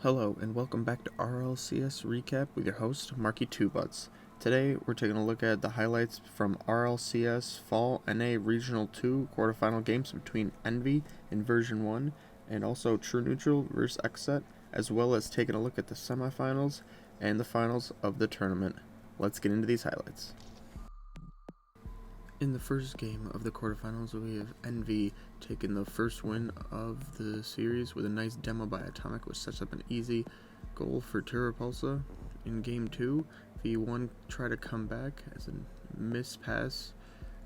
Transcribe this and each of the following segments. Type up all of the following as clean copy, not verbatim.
Hello and welcome back to RLCS Recap with your host, Marky Two Butts. Today we're taking a look at the highlights from RLCS Fall NA Regional 2 quarterfinal games between Envy and Version 1 and also True Neutral versus XSET, as well as taking a look at the semifinals and the finals of the tournament. Let's get into these highlights. In the first game of the quarterfinals, we have Envy taking the first win of the series with a nice demo by Atomic, which sets up an easy goal for Turapulsa. In game 2, V1 try to come back as a miss pass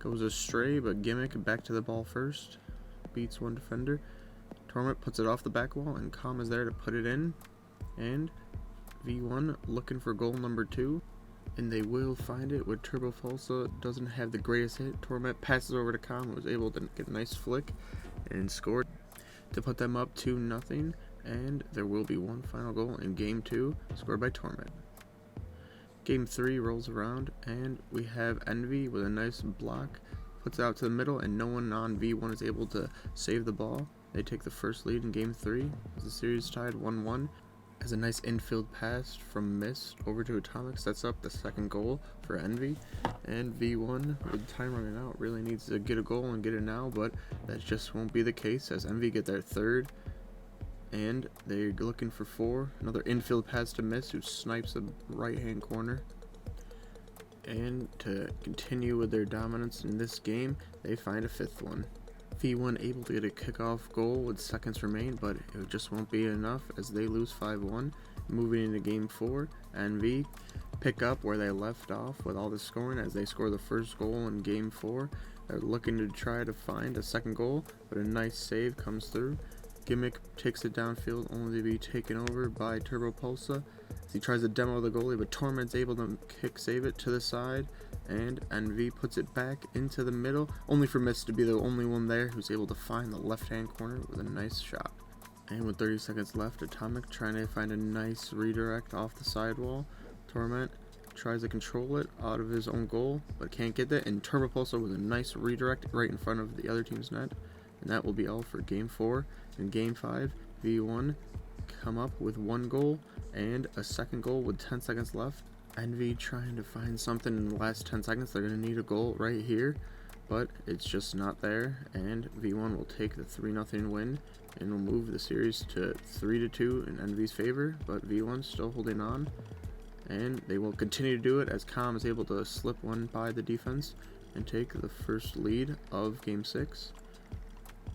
goes astray, but Gimmick back to the ball first, beats one defender. Torment puts it off the back wall, and Calm is there to put it in, and V1 looking for goal number 2. And they will find it with Turapulsa doesn't have the greatest hit. Torment passes over to Calm, was able to get a nice flick and scored to put them up 2-0. And there will be one final goal in game 2, scored by Torment. Game 3 rolls around, and we have Envy with a nice block, puts it out to the middle, and no one on V1 is able to save the ball. They take the first lead in game 3 as the series tied 1-1. As a nice infield pass from Mist over to Atomic sets up the second goal for Envy, and V1 with time running out really needs to get a goal and get it now, but that just won't be the case as Envy get their third and they're looking for 4. Another infield pass to Mist, who snipes the right hand corner. And to continue with their dominance in this game, they find a 5th one. V1 able to get a kickoff goal with seconds remain, but it just won't be enough as they lose 5-1. Moving into game 4, Envy pick up where they left off with all the scoring as they score the first goal in game 4. They're looking to try to find a second goal, but a nice save comes through. Gimmick takes it downfield only to be taken over by Turapulsa as he tries to demo the goalie, but Torment's able to save it to the side, and Envy puts it back into the middle, only for Mist to be the only one there who's able to find the left-hand corner with a nice shot. And with 30 seconds left, Atomic trying to find a nice redirect off the sidewall. Torment tries to control it out of his own goal, but can't get that, and Turapulsa with a nice redirect right in front of the other team's net. And that will be all for game 4. In game 5, V1 come up with 1 goal and a second goal with 10 seconds left. Envy trying to find something in the last 10 seconds. They're going to need a goal right here, but it's just not there, and V1 will take the 3-0 win and will move the series to 3-2 in Envy's favor, but V1 still holding on, and they will continue to do it as Calm is able to slip one by the defense and take the first lead of game 6.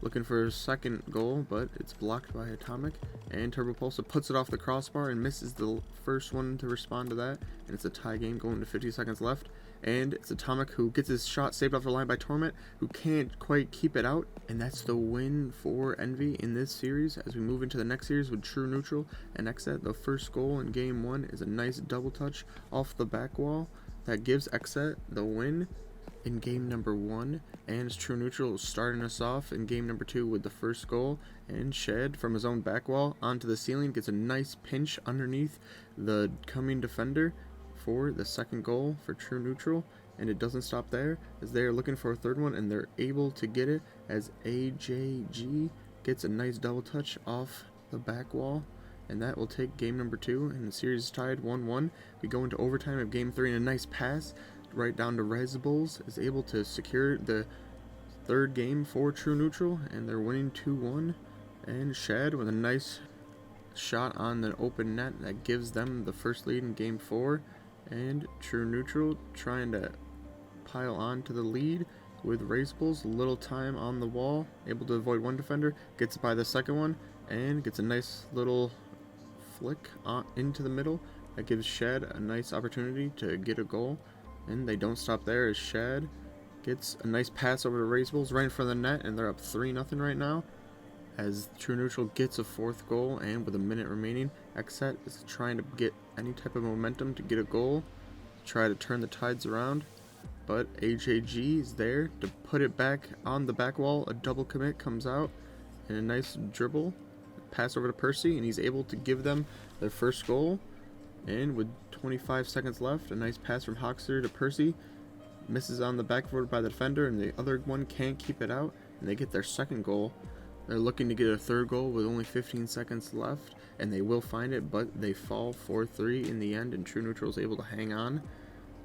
Looking for a second goal, but it's blocked by Atomic, and Turapulsa puts it off the crossbar and misses the first one to respond to that, and it's a tie game going to 50 seconds left, and it's Atomic who gets his shot saved off the line by Torment, who can't quite keep it out, and that's the win for Envy in this series. As we move into the next series with True Neutral and XSET, the first goal in game 1 is a nice double touch off the back wall that gives XSET the win in game number 1, and True Neutral starting us off in game number 2 with the first goal, and Shed from his own back wall onto the ceiling gets a nice pinch underneath the coming defender for the second goal for True Neutral, and it doesn't stop there as they are looking for a third one, and they're able to get it as AJG gets a nice double touch off the back wall, and that will take game number 2, and the series is tied 1-1. We go into overtime of game 3, and a nice pass right down to Resbulls is able to secure the third game for True Neutral, and they're winning 2-1. And Shad with a nice shot on the open net that gives them the first lead in game 4, and True Neutral trying to pile on to the lead with Resbulls. Little time on the wall, able to avoid one defender, gets by the second one, and gets a nice little flick into the middle that gives Shad a nice opportunity to get a goal. And they don't stop there as Shad gets a nice pass over to Resbulls right in front of the net, and they're up 3-0 right now as True Neutral gets a 4th goal, and with a minute remaining, XSET is trying to get any type of momentum to get a goal, try to turn the tides around, but AJG is there to put it back on the back wall. A double commit comes out, and a nice dribble, pass over to Percy, and he's able to give them their first goal. And with 25 seconds left, a nice pass from Hoxter to Percy, misses on the backboard by the defender, and the other one can't keep it out, and they get their second goal They're looking to get a third goal with only 15 seconds left, and they will find it, but they fall 4-3 in the end, and True Neutral is able to hang on.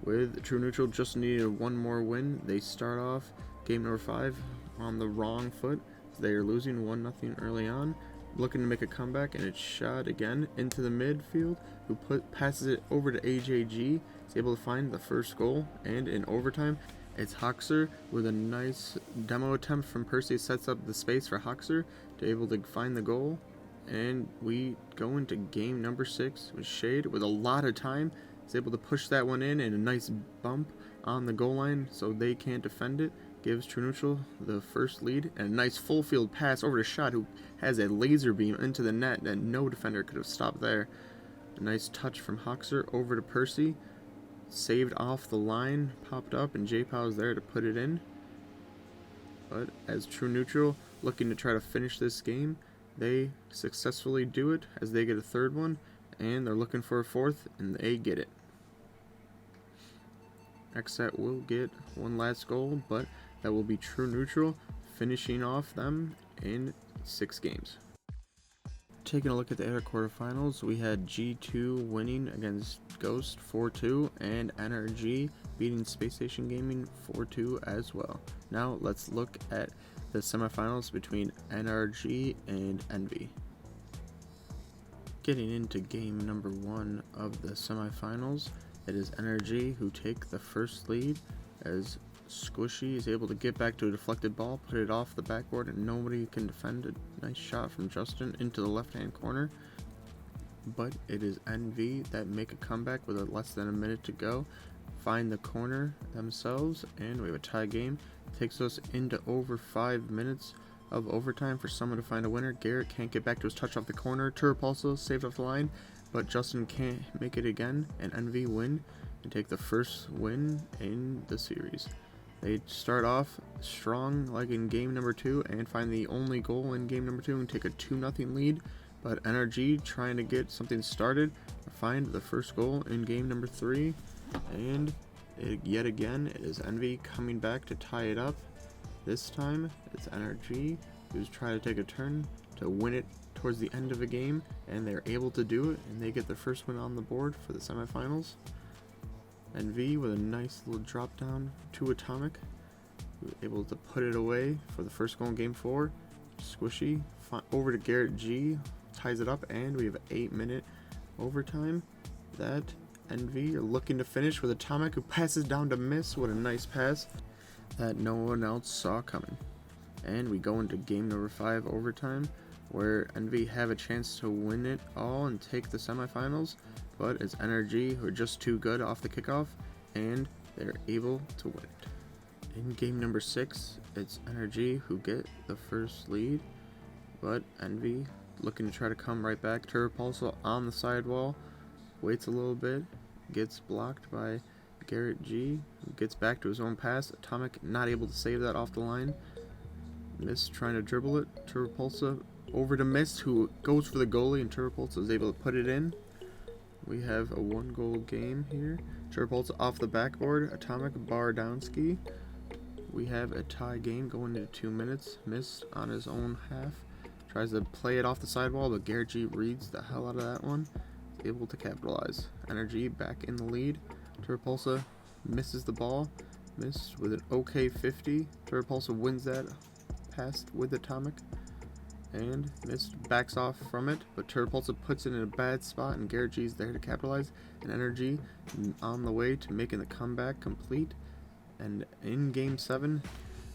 With True Neutral just needed one more win, they start off game number 5 on the wrong foot. They are losing 1-0 early on, looking to make a comeback, and it's shot again into the midfield, who passes it over to AJG. He's able to find the first goal, and in overtime, it's Hoxer with a nice demo attempt from Percy. Sets up the space for Hoxer to able to find the goal, and we go into game number 6 with Shade with a lot of time. He's able to push that one in, and a nice bump on the goal line so they can't defend it. Gives True Neutral the first lead, and a nice full field pass over to Shot, who has a laser beam into the net that no defender could have stopped there. A nice touch from Hoxer over to Percy. Saved off the line, popped up, and J-Pow is there to put it in. But as True Neutral looking to try to finish this game, they successfully do it as they get a third one, and they're looking for a fourth, and they get it. XSET will get one last goal, but that will be True Neutral finishing off them in 6 games. Taking a look at the other quarterfinals, we had G2 winning against Ghost 4-2 and NRG beating Space Station Gaming 4-2 as well. Now let's look at the semifinals between NRG and Envy. Getting into game number 1 of the semifinals, it is NRG who take the first lead as Squishy is able to get back to a deflected ball, put it off the backboard, and nobody can defend it. Nice shot from Justin into the left-hand corner. But it is NV that make a comeback with less than a minute to go. Find the corner themselves, and we have a tie game. It takes us into over 5 minutes of overtime for someone to find a winner. Garrett can't get back to his touch off the corner. Turpulso saved off the line, but Justin can't make it again, and NV win and take the first win in the series. They start off strong like in game number 2 and find the only goal in game number 2 and take a 2-0 lead, but NRG trying to get something started, find the first goal in game number 3, and yet again it is Envy coming back to tie it up. This time it's NRG who's trying to take a turn to win it towards the end of a game, and they're able to do it, and they get the first win on the board for the semifinals. NV with a nice little drop down to Atomic, able to put it away for the first goal in game 4. Squishy over to Garrett G, ties it up, and we have an 8-minute overtime that NV are looking to finish with Atomic, who passes down to Miss. What a nice pass that no one else saw coming. And we go into game number 5 overtime, where NV have a chance to win it all and take the semifinals, but it's NRG who are just too good off the kickoff, and they're able to win it. In game number 6, it's NRG who get the first lead, but Envy looking to try to come right back. Turpulso on the sidewall, waits a little bit, gets blocked by Garrett G, who gets back to his own pass. Atomic not able to save that off the line. Miss trying to dribble it. Turpulso over to Miss, who goes for the goalie, and Turpulso is able to put it in. We have a 1-goal game here. Turpulso off the backboard. Atomic Bardowski. We have a tie game going into 2 minutes. Miss on his own half. Tries to play it off the sidewall, but Garrett G reads the hell out of that one. Is able to capitalize. Energy back in the lead. Turpulso misses the ball. Miss with an OK 50. Turpulso wins that pass with Atomic. And Miss backs off from it, but Turpulso puts it in a bad spot, and Garrett G is there to capitalize. And Energy on the way to making the comeback complete. And in game 7,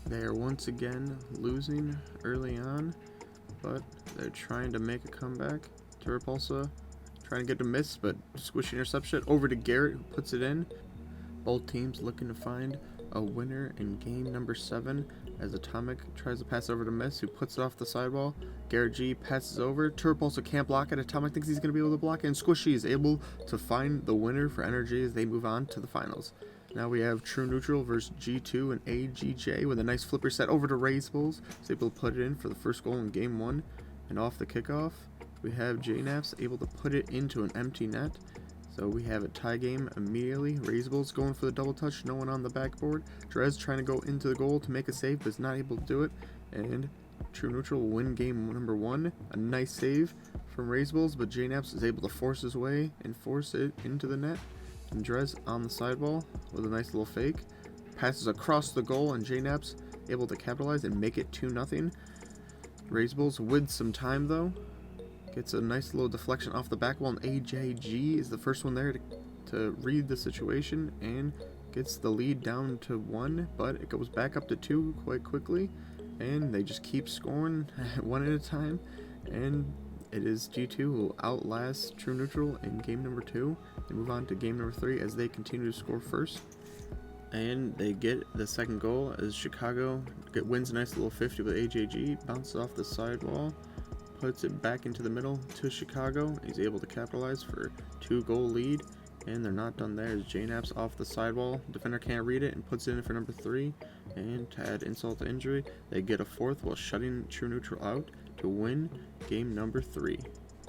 they are once again losing early on, but they're trying to make a comeback. Turpulso trying to get to Miss, but Squishy intercepts it over to Garrett, who puts it in. Both teams looking to find a winner in game number 7 as Atomic tries to pass over to Miss, who puts it off the sidewall. Garrett G passes over. Turpulso can't block it. Atomic thinks he's going to be able to block it, and Squishy is able to find the winner for Energy as they move on to the finals. Now we have True Neutral versus G2 and AGJ with a nice flipper set over to Raise Bulls. He's able to put it in for the first goal in game 1, and off the kickoff we have JNaps able to put it into an empty net. So we have a tie game immediately. Raisables going for the double touch, no one on the backboard. Drez trying to go into the goal to make a save, but is not able to do it. And True Neutral will win game number 1. A nice save from Razeballs, but JNaps is able to force his way and force it into the net. And Drez on the sideball with a nice little fake. Passes across the goal, and JNaps able to capitalize and make it 2-0. Razeballs with some time though. Gets a nice little deflection off the back wall, and AJG is the first one there to read the situation and gets the lead down to 1, but it goes back up to 2 quite quickly, and they just keep scoring one at a time, and it is G2 who will outlast True Neutral in game number 2 and move on to game number 3 as they continue to score first. And they get the second goal as Chicago wins a nice little 50 with AJG, bounces off the sidewall, puts it back into the middle to Chicago. He's able to capitalize for 2-goal lead, and they're not done there as JNaps off the sidewall. Defender can't read it and puts it in for number 3, and to add insult to injury, they get a 4th while shutting True Neutral out to win game number 3.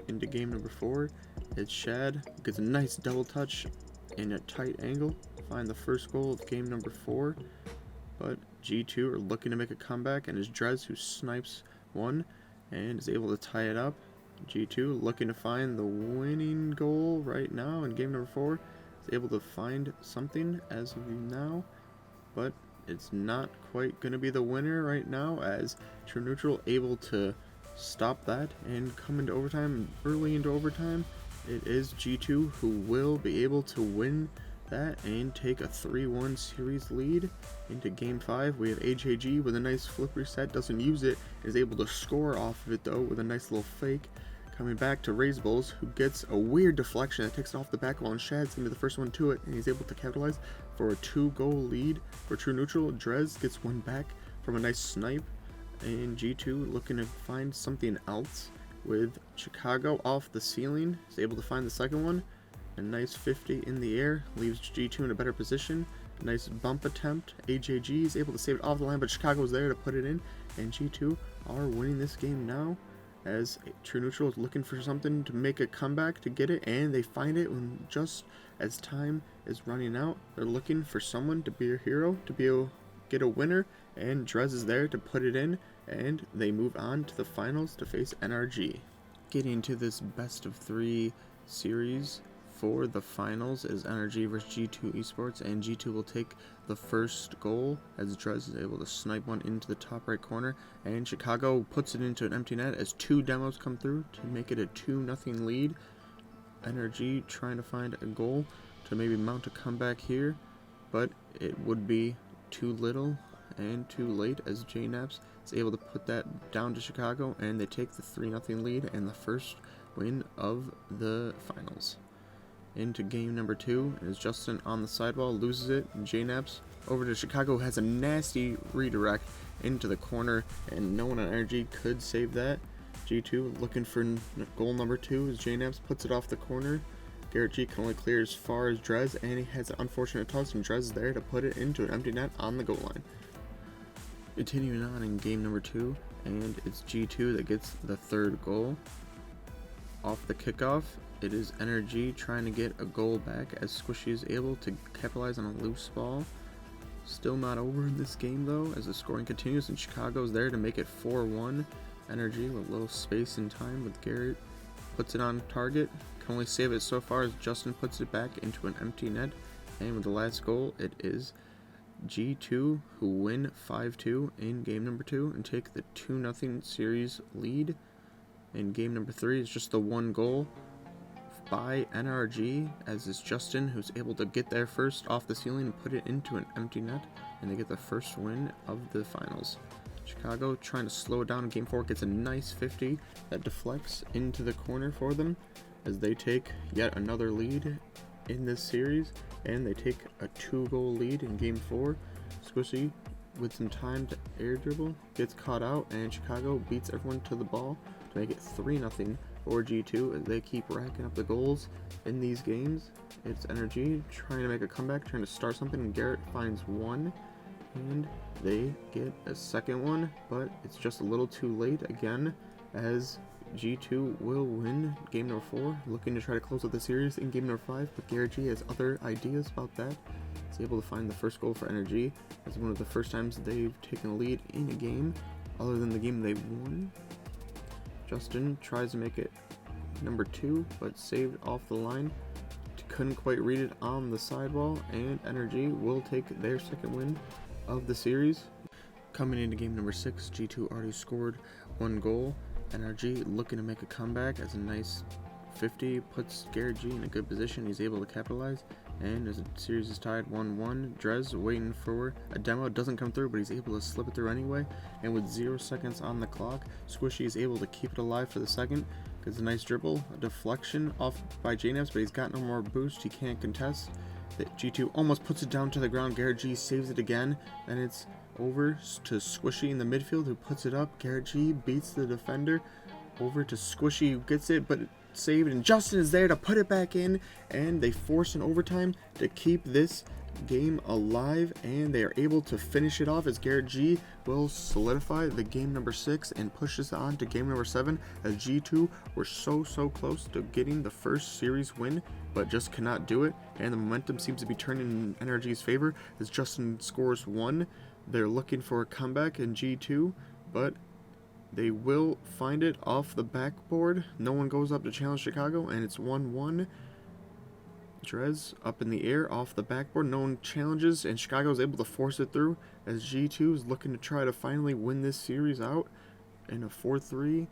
Into game number 4, it's Shad, gets a nice double touch in a tight angle, find the first goal of game number 4, but G2 are looking to make a comeback, and it's Drez who snipes one and is able to tie it up. G2 looking to find the winning goal right now in game number 4. Is able to find something as of now, but it's not quite going to be the winner right now as True Neutral able to stop that and come into overtime. Early into overtime, it is G2 who will be able to win that and take a 3-1 series lead into game 5. We have AJG with a nice flip reset, doesn't use it, is able to score off of it though with a nice little fake. Coming back to Razeballs, who gets a weird deflection that takes it off the back wall, and Shad's gonna be the first one to it, and he's able to capitalize for a 2-goal lead for True Neutral. Drez gets one back from a nice snipe, and G2 looking to find something else with Chicago off the ceiling. Is able to find the second one. A nice 50 in the air leaves G2 in a better position. Nice bump attempt. AJG is able to save it off the line, but Chicago's there to put it in, and G2 are winning this game now as True Neutral is looking for something to make a comeback to get it, and they find it when just as time is running out. They're looking for someone to be a hero, to be able to get a winner, and Drez is there to put it in, and they move on to the finals to face NRG. Getting to this best of 3 series for the finals is NRG versus G2 Esports, and G2 will take the first goal as Drez is able to snipe one into the top right corner, and Chicago puts it into an empty net as 2 demos come through to make it a 2-0 lead. NRG trying to find a goal to maybe mount a comeback here, but it would be too little and too late as JNaps is able to put that down to Chicago, and they take the 3-0 lead and the first win of the finals. Into game number 2 is Justin on the sidewall, loses it, and JNaps over to Chicago has a nasty redirect into the corner, and no one on energy could save that. G2 looking for goal number 2 as JNaps puts it off the corner. Garrett G can only clear as far as Drez, and he has an unfortunate toss, and Drez is there to put it into an empty net on the goal line. Continuing on in game number 2, and it's G2 that gets the 3rd goal. Off the kickoff, it is NRG trying to get a goal back as Squishy is able to capitalize on a loose ball. Still not over in this game though as the scoring continues, and Chicago's there to make it 4-1. NRG with a little space and time with Garrett. Puts it on target. Can only save it so far as Justin puts it back into an empty net. And with the last goal, it is G2 who win 5-2 in game number 2 and take the 2-0 series lead. In game number 3 is just the 1 goal by NRG as it's Justin who's able to get there first off the ceiling and put it into an empty net, and they get the first win of the finals. Chicago trying to slow it down in game 4 gets a nice 50 that deflects into the corner for them as they take yet another lead in this series, and they take a 2-goal lead in game 4. Squishy with some time to air dribble gets caught out, and Chicago beats everyone to the ball to make it 3-0 for G2 as they keep racking up the goals in these games. It's NRG trying to make a comeback, trying to start something, and Garrett finds one, and they get a second one, but it's just a little too late again as G2 will win game number 4, looking to try to close out the series in game number 5, but Garrett G has other ideas about that. He's able to find the first goal for NRG as one of the first times they've taken a lead in a game, other than the game they won. Justin tries to make it number 2, but saved off the line. Couldn't quite read it on the sidewall, and Energy will take their second win of the series. Coming into game number 6, G2 already scored 1 goal. Energy looking to make a comeback as a nice 50 puts Garrett G in a good position. He's able to capitalize, and as the series is tied 1-1, Drez waiting for a demo, doesn't come through, but he's able to slip it through anyway, and with 0 seconds on the clock, Squishy is able to keep it alive for the second. It's a nice dribble, a deflection off by JNaps, but he's got no more boost, he can't contest. G2 almost puts it down to the ground, Garrett G saves it again, and it's over to Squishy in the midfield, who puts it up. Garrett G beats the defender, over to Squishy, who gets it, but saved, and Justin is there to put it back in, and they force an overtime to keep this game alive, and they are able to finish it off as Garrett G will solidify the game number 6 and pushes on to game number 7, as G2 were so close to getting the first series win, but just cannot do it, and the momentum seems to be turning in Energy's favor as Justin scores 1. They're looking for a comeback in G2, but they will find it off the backboard. No one goes up to challenge Chicago, and it's 1-1. Drez up in the air off the backboard. No one challenges, and Chicago is able to force it through as G2 is looking to try to finally win this series out in a 4-3.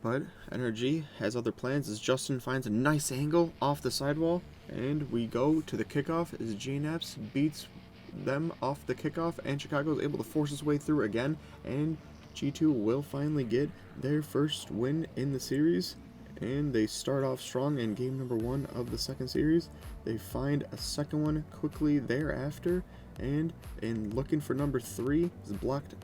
But Energy has other plans as Justin finds a nice angle off the sidewall, and we go to the kickoff as JNaps beats them off the kickoff, and Chicago is able to force its way through again, and G2 will finally get their first win in the series, and they start off strong in game number 1 of the second series. They find a second one quickly thereafter, and in looking for number 3 is blocked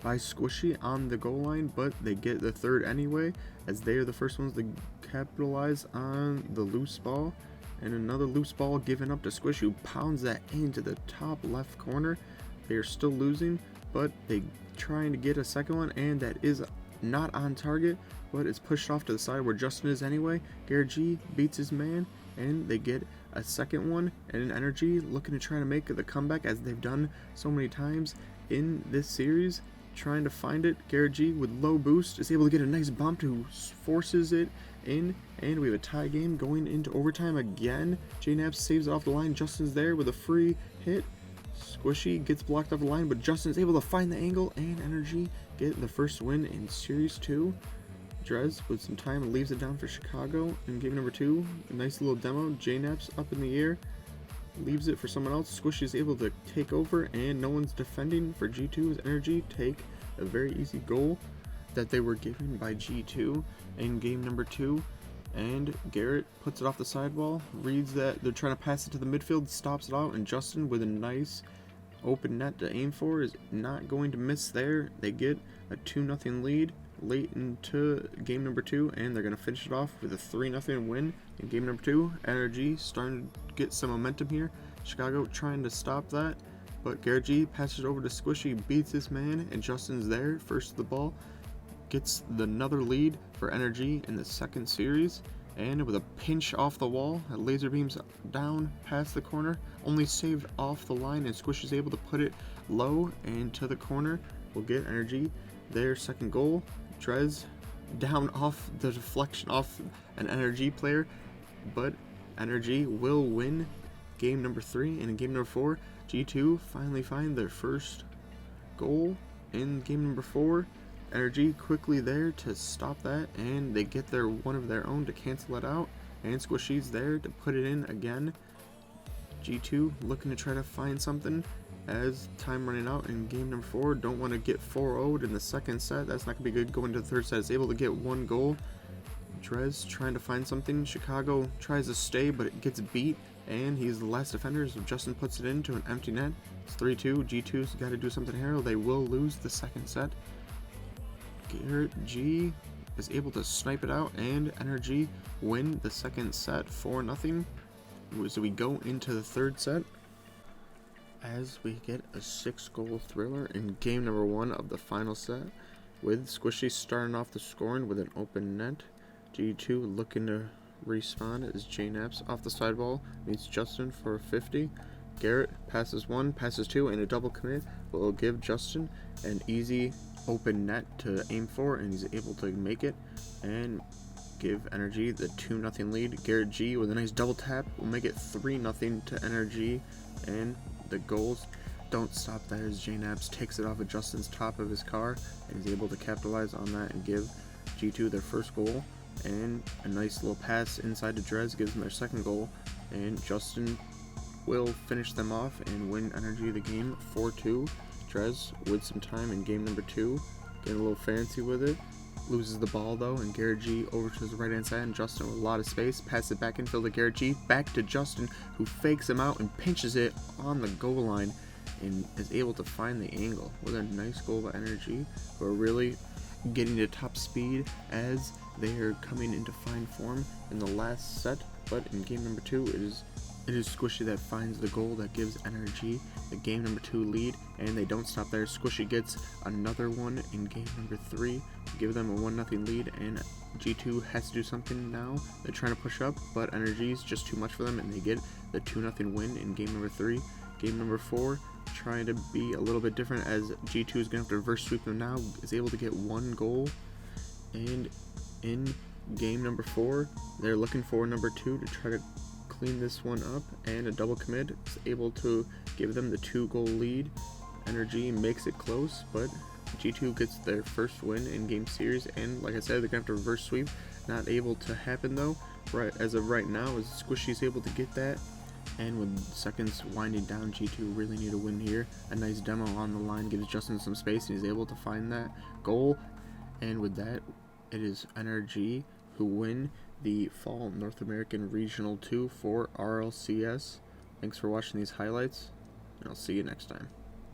by Squishy on the goal line, but they get the third anyway as they are the first ones to capitalize on the loose ball, and another loose ball given up to Squish, who pounds that into the top left corner. They are still losing, but they trying to get a second one, and that is not on target, but it's pushed off to the side where Justin is anyway. Garrett G beats his man, and they get a second one, and Energy looking to try to make the comeback as they've done so many times in this series, trying to find it. Garrett G with low boost is able to get a nice bump who forces it in, and we have a tie game going into overtime again. JNaps saves it off the line. Justin's there with a free hit. Squishy gets blocked off the line, but Justin's able to find the angle, and Energy get the first win in Series 2. Drez with some time leaves it down for Chicago in game number 2. A nice little demo. JNaps up in the air, leaves it for someone else. Squishy is able to take over, and no one's defending for G2 as Energy take a very easy goal that they were given by G2 in game number 2. And Garrett puts it off the sidewall, reads that they're trying to pass it to the midfield, stops it out, and Justin with a nice open net to aim for is not going to miss there. They get a 2-0 lead late into game number 2, and they're going to finish it off with a 3-0 win in game number 2. Energy starting to get some momentum here. Chicago trying to stop that, but Garrett G passes it over to Squishy, beats his man, and Justin's there first to the ball. Gets another lead for Energy in the second series, and with a pinch off the wall, laser beams down past the corner, only saved off the line, and Squish is able to put it low and to the corner. Will get Energy their second goal. Drez down off the deflection off an Energy player, but Energy will win game number 3, and in game number 4, G2 finally find their first goal in game number 4. Energy quickly there to stop that, and they get their one of their own to cancel it out, and Squishy's there to put it in again. G2 looking to try to find something as time running out in game number 4. Don't want to get 4-0'd in the second set. That's not going to be good going to the third set. Is able to get 1 goal. Drez trying to find something. Chicago tries to stay, but it gets beat, and he's the last defender, so Justin puts it into an empty net. It's 3-2. G2's got to do something here, or they will lose the second set. Garrett G is able to snipe it out, and Energy win the second set 4-0. So we go into the third set as we get a 6-goal thriller in game number 1 of the final set, with Squishy starting off the scoring with an open net. G2 looking to respawn as JNaps off the sidewall meets Justin for a 50. Garrett passes 1, passes 2, and a double commit will give Justin an easy open net to aim for, and he's able to make it and give Energy the 2-0 lead. Garrett G with a nice double tap will make it 3-0 to Energy, and the goals don't stop there as J-Nabs takes it off of Justin's top of his car and is able to capitalize on that and give G2 their first goal, and a nice little pass inside to Drez gives them their second goal, and Justin will finish them off and win Energy the game 4-2. Drez with some time in game number 2, getting a little fancy with it, loses the ball though, and Garrett G over to his right hand side, and Justin with a lot of space, passes it back infield to Garrett G, back to Justin, who fakes him out and pinches it on the goal line and is able to find the angle with a nice goal by Energy, who are really getting to top speed as they are coming into fine form in the last set. But in game number 2, it is Squishy that finds the goal that gives Energy the game number 2 lead, and they don't stop there. Squishy gets another one in game number 3 to give them a 1-0 lead, and G2 has to do something now. They're trying to push up, but Energy is just too much for them, and they get the 2-0 win in game number 3. Game number 4, trying to be a little bit different as G2 is going to have to reverse sweep them now, is able to get 1 goal, and in game number 4, they're looking for number 2 to try to clean this one up, and a double commit is able to give them the 2-goal lead. Energy makes it close, but G2 gets their first win in game series, and like I said, they're going to have to reverse sweep. Not able to happen though, right as of right now, as Squishy's able to get that. And with seconds winding down, G2 really need a win here. A nice demo on the line gives Justin some space, and he's able to find that goal. And with that, it is Energy who win the Fall North American Regional 2 for RLCS. Thanks for watching these highlights, and I'll see you next time.